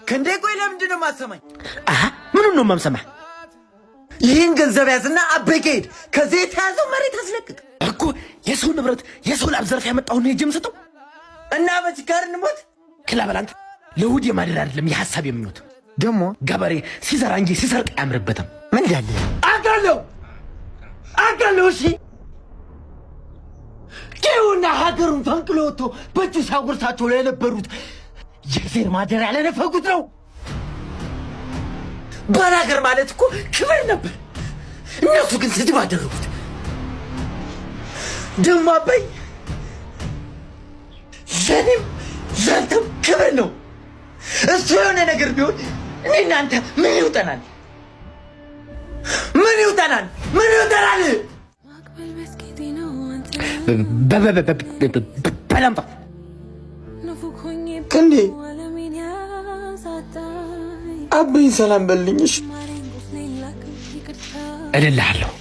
ክንዴ ቆይ ለምንድን ነው የማትሰማኝ? ምኑን ነው የማምሰማህ? ይህን ገንዘብ ያዝና አበጌድ ከዚህ የተያዘው መሬት አስለቅቅ እኮ የሰው ንብረት የሰው ላብ ዘርፍ ያመጣውን የጅም ስጠው እና በችጋር እንሞት ክላበላንት ለውድ የማደር አይደለም የሐሳብ የምኞት ደግሞ ገበሬ ሲዘራ እንጂ ሲሰርቅ አያምርበትም። ምን ያለ አጋለው እሺ ጌውና ሀገሩን ፈንቅሎ ወጥቶ በእጁ ሲያጎርሳቸው ላይ የነበሩት የእግዚአብሔር ማደሪያ ለነፈጉት ነው። ባላገር ማለት እኮ ክብር ነበር። እነሱ ግን ስድብ አደረጉት። ደሞ አባይ ለኔም ላንተም ክብር ነው። እሱ የሆነ ነገር ቢሆን እኔ እናንተ ምን ይውጠናል? ምን ይውጠናል? ምን ይውጠናል? በላምጣ ክንዴ አብኝ ሰላም በልኝሽ እልልሃለሁ።